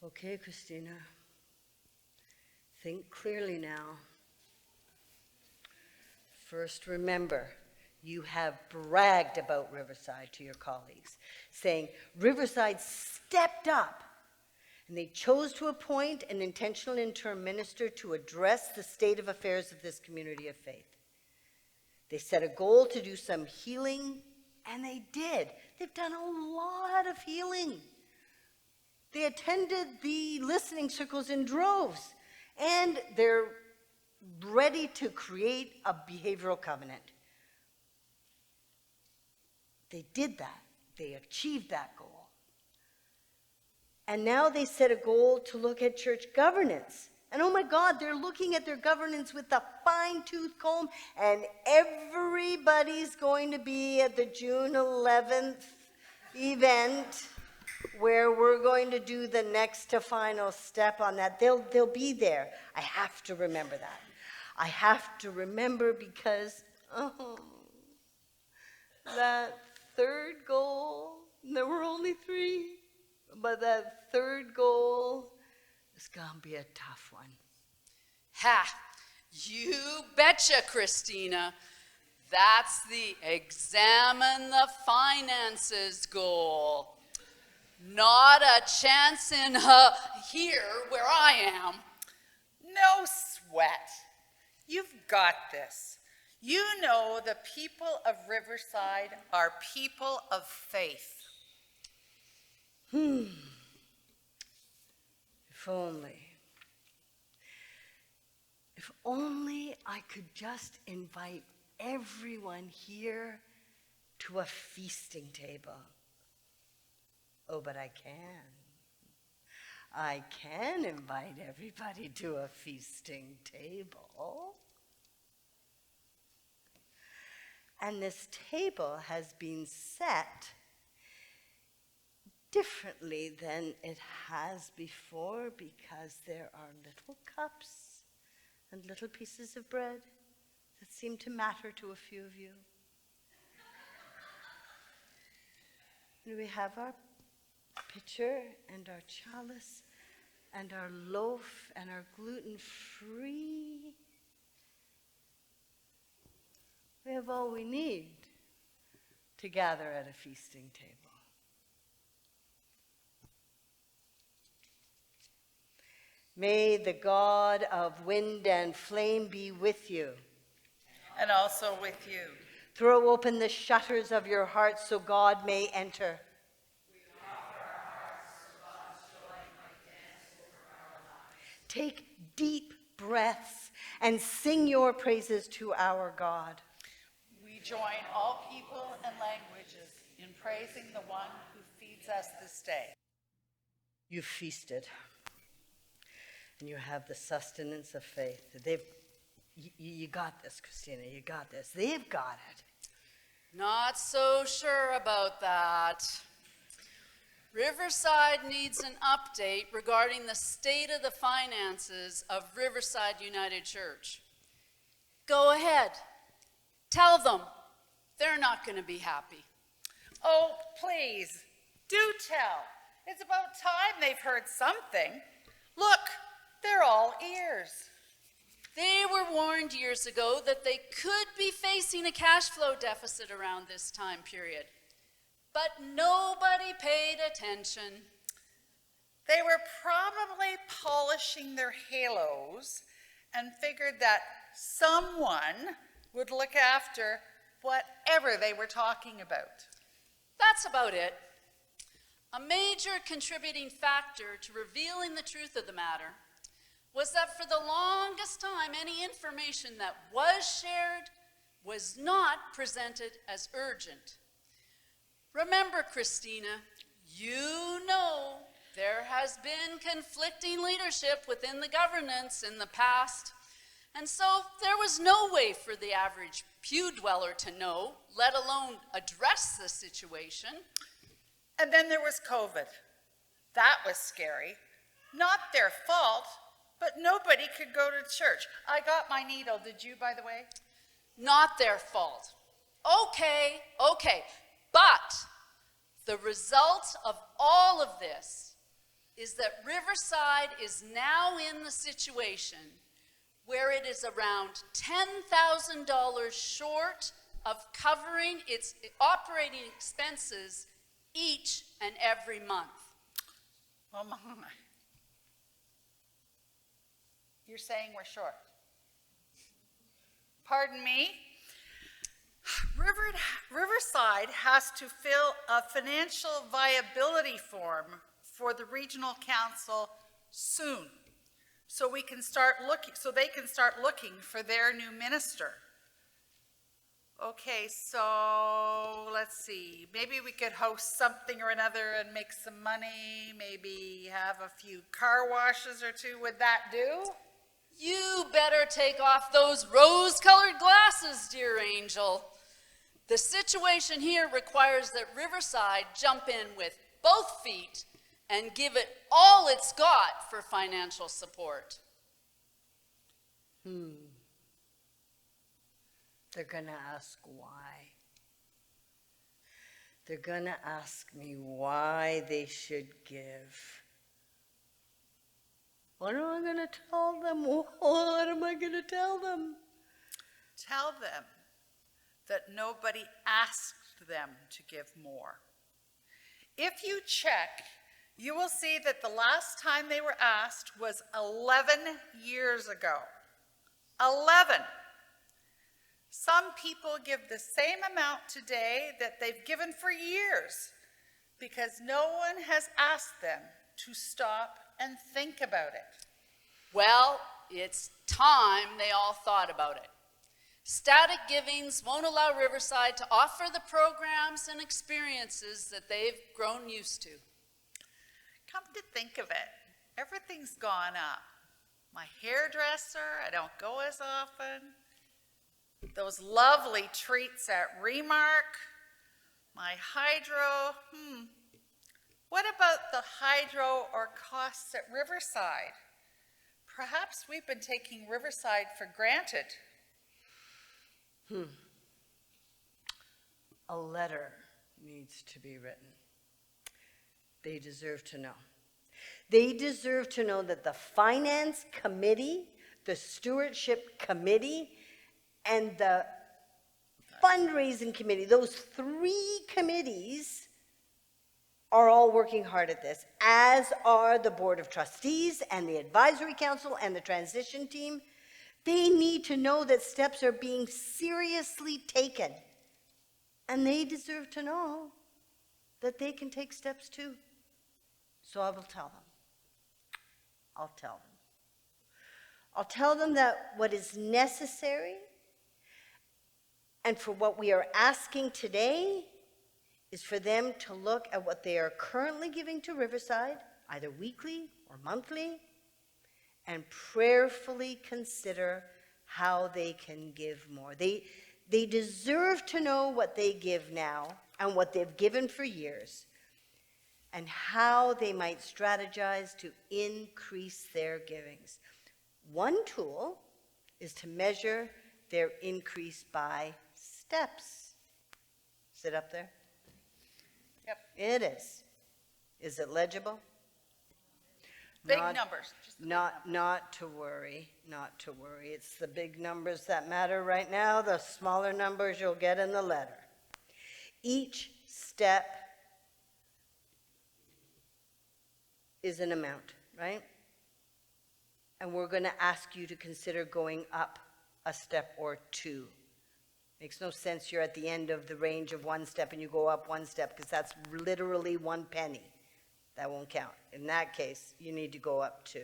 Okay, Christina. Think clearly now. First, remember, you have bragged about Riverside to your colleagues, saying Riverside stepped up and they chose to appoint an intentional interim minister to address the state of affairs of this community of faith. They set a goal to do some healing, and they did. They've done a lot of healing. They attended the listening circles in droves, and they're ready to create a behavioral covenant. They did that. They achieved that goal. And now they set a goal to look at church governance. And oh my God, they're looking at their governance with a fine-tooth comb, and everybody's going to be at the June 11th event where we're going to do the next to final step on that. They'll be there. I have to remember that. I have to remember because, that third goal, there were only 3, but that third goal is going to be a tough one. Ha! You betcha, Christina. That's the examine the finances goal. Not a chance in here where I am. No sweat. You've got this. You know the people of Riverside are people of faith. If only. If only I could just invite everyone here to a feasting table. Oh, but I can. I can invite everybody to a feasting table. And this table has been set differently than it has before because there are little cups and little pieces of bread that seem to matter to a few of you. And we have our pitcher and our chalice and our loaf and our gluten-free. We have all we need to gather at a feasting table. May the God of wind and flame be with you. And also with you. Throw open the shutters of your hearts so God may enter. We offer our hearts so God's joy might dance over our lives. Take deep breaths and sing your praises to our God. We join all people and languages in praising the one who feeds us this day. You've feasted, and you have the sustenance of faith. You got this, Christina, you got this. They've got it. Not so sure about that. Riverside needs an update regarding the state of the finances of Riverside United Church. Go ahead. Tell them. They're not going to be happy. Oh, please, do tell. It's about time they've heard something. Look, they're all ears. They were warned years ago that they could be facing a cash flow deficit around this time period. But nobody paid attention. They were probably polishing their halos and figured that someone would look after whatever they were talking about. That's about it. A major contributing factor to revealing the truth of the matter was that for the longest time, any information that was shared was not presented as urgent. Remember, Christina, you know there has been conflicting leadership within the governance in the past, and so there was no way for the average pew dweller to know, let alone address the situation. And then there was COVID. That was scary. Not their fault, but nobody could go to church. I got my needle. Did you, by the way? Not their fault. Okay. But the result of all of this is that Riverside is now in the situation where it is around $10,000 short of covering its operating expenses each and every month. Oh my. You're saying we're short? Pardon me? Riverside has to fill a financial viability form for the regional council soon, so they can start looking for their new minister. Okay, so let's see. Maybe we could host something or another and make some money. Maybe have a few car washes or two. Would that do? You better take off those rose-colored glasses, dear angel. The situation here requires that Riverside jump in with both feet and give it all it's got for financial support. They're going to ask why. They're going to ask me why they should give. What am I going to tell them? What am I going to tell them? Tell them that nobody asked them to give more. If you check, you will see that the last time they were asked was 11 years ago. 11. Some people give the same amount today that they've given for years because no one has asked them to stop and think about it. Well, it's time they all thought about it. Static givings won't allow Riverside to offer the programs and experiences that they've grown used to. Come to think of it, everything's gone up. My hairdresser, I don't go as often. Those lovely treats at Remark. My hydro, What about the hydro or costs at Riverside? Perhaps we've been taking Riverside for granted. A letter needs to be written. They deserve to know. They deserve to know that the finance committee, the stewardship committee, and the fundraising committee, those 3 committees are all working hard at this, as are the Board of Trustees and the Advisory Council and the transition team. They need to know that steps are being seriously taken. And they deserve to know that they can take steps too. So I will tell them. I'll tell them. I'll tell them that what is necessary and for what we are asking today is for them to look at what they are currently giving to Riverside, either weekly or monthly, and prayerfully consider how they can give more. They deserve to know what they give now and what they've given for years, and how they might strategize to increase their givings. One tool is to measure their increase by steps. Is it up there? Yep. It is. Is it legible? Big numbers. Just the big numbers. Not to worry, not to worry. It's the big numbers that matter right now. The smaller numbers you'll get in the letter. Each step is an amount, right? And we're going to ask you to consider going up a step or 2. Makes no sense you're at the end of the range of 1 step and you go up 1 step, because that's literally 1 penny. That won't count. In that case, you need to go up 2.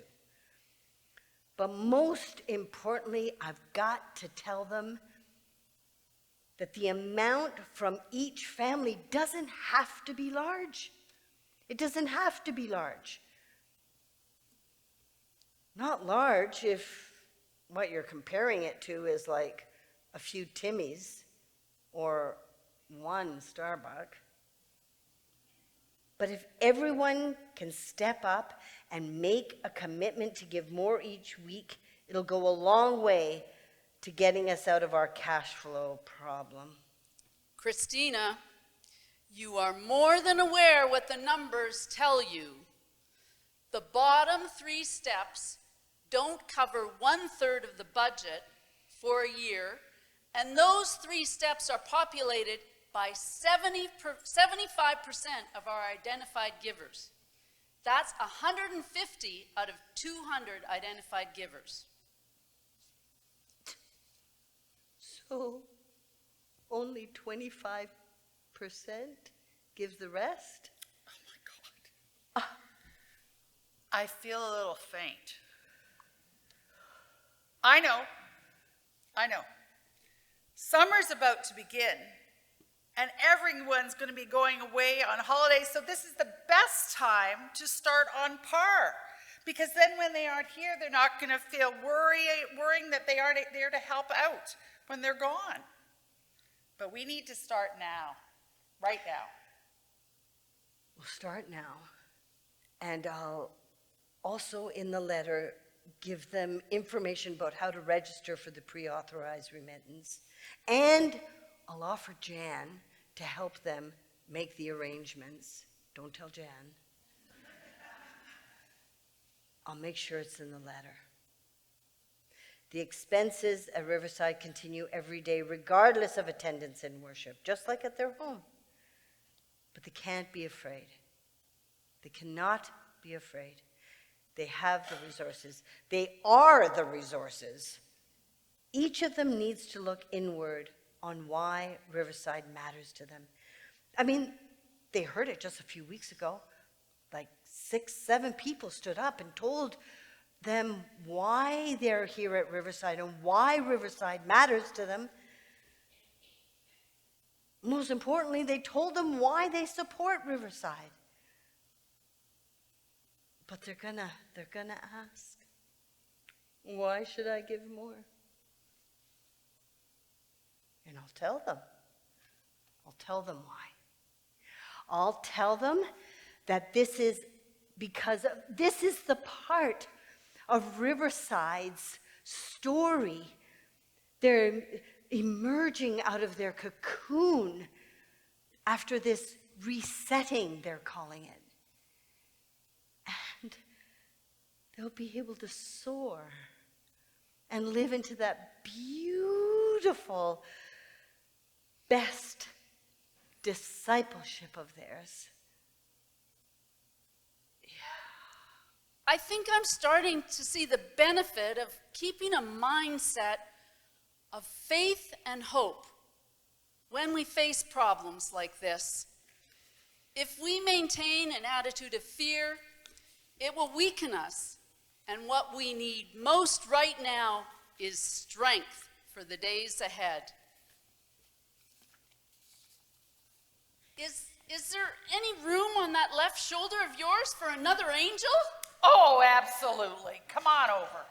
But most importantly, I've got to tell them that the amount from each family doesn't have to be large. It doesn't have to be large. Not large if what you're comparing it to is like a few Timmies or 1 Starbucks. But if everyone can step up and make a commitment to give more each week, it'll go a long way to getting us out of our cash flow problem. Christina, you are more than aware what the numbers tell you. The bottom 3 steps don't cover 1/3 of the budget for a year, and those 3 steps are populated by 75% of our identified givers. That's 150 out of 200 identified givers. So only 25% gives the rest? Oh my God. I feel a little faint. I know. Summer's about to begin, and everyone's going to be going away on holidays, so this is the best time to start on par. Because then when they aren't here, they're not going to feel worrying that they aren't there to help out when they're gone. But we need to start now, right now. We'll start now. And I'll also in the letter give them information about how to register for the pre-authorized remittance. And I'll offer Jan to help them make the arrangements. Don't tell Jan. I'll make sure it's in the letter. The expenses at Riverside continue every day, regardless of attendance in worship, just like at their home. But they can't be afraid. They cannot be afraid. They have the resources. They are the resources. Each of them needs to look inward on why Riverside matters to them. I mean, they heard it just a few weeks ago. Like 6, 7 people stood up and told them why they're here at Riverside and why Riverside matters to them. Most importantly, they told them why they support Riverside. But they're gonna ask, why should I give more? And I'll tell them why. I'll tell them that this is the part of Riverside's story. They're emerging out of their cocoon after this resetting, they're calling it. And they'll be able to soar and live into that beautiful, best discipleship of theirs. I think I'm starting to see the benefit of keeping a mindset of faith and hope when we face problems like this. If we maintain an attitude of fear, it will weaken us, and what we need most right now is strength for the days ahead. Is there any room on that left shoulder of yours for another angel? Oh, absolutely. Come on over.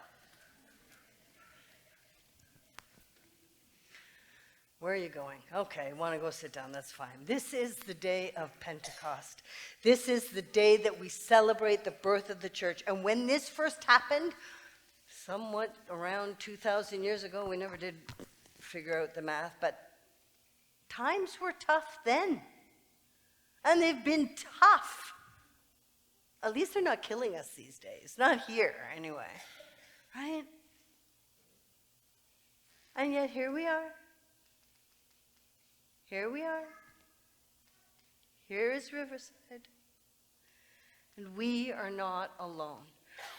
Where are you going? Okay, want to go sit down, that's fine. This is the day of Pentecost. This is the day that we celebrate the birth of the church. And when this first happened, somewhat around 2,000 years ago, we never did figure out the math, but times were tough then. And they've been tough. At least they're not killing us these days. Not here, anyway. Right? And yet here we are. Here we are. Here is Riverside. And we are not alone.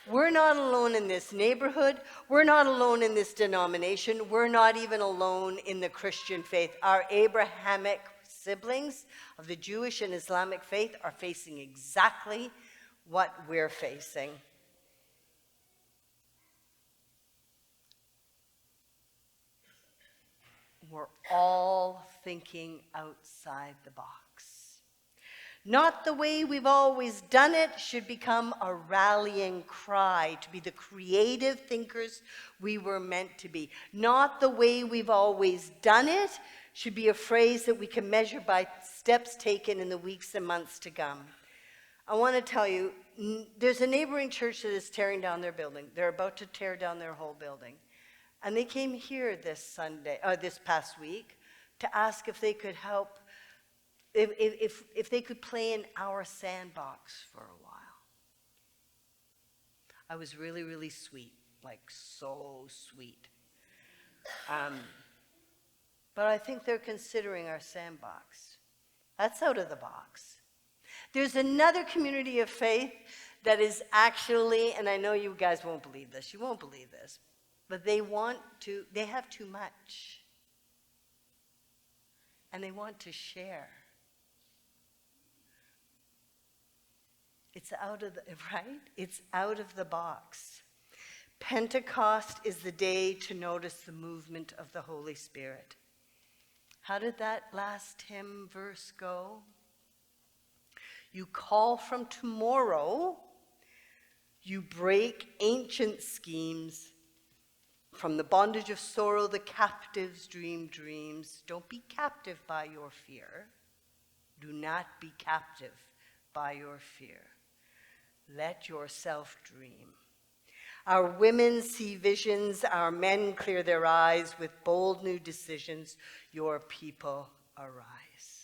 We're not alone in this neighborhood. We're not alone in this denomination. We're not even alone in the Christian faith. Our Abrahamic siblings of the Jewish and Islamic faith are facing exactly what we're facing. We're all thinking outside the box. Not the way we've always done it should become a rallying cry to be the creative thinkers we were meant to be. Not the way we've always done it should be a phrase that we can measure by steps taken in the weeks and months to come. I want to tell you, there's a neighboring church that is tearing down their building. They're about to tear down their whole building. And they came here this past week to ask if they could help, if they could play in our sandbox for a while. I was really, really sweet, like so sweet. But I think they're considering our sandbox. That's out of the box. There's another community of faith that is actually, and I know you guys won't believe this, you won't believe this, but they have too much. And they want to share. It's out of the, right? It's out of the box. Pentecost is the day to notice the movement of the Holy Spirit. How did that last hymn verse go? You call from tomorrow, you break ancient schemes. From the bondage of sorrow, the captives dream dreams. Don't be captive by your fear. Do not be captive by your fear. Let yourself dream. Our women see visions, our men clear their eyes with bold new decisions. Your people arise.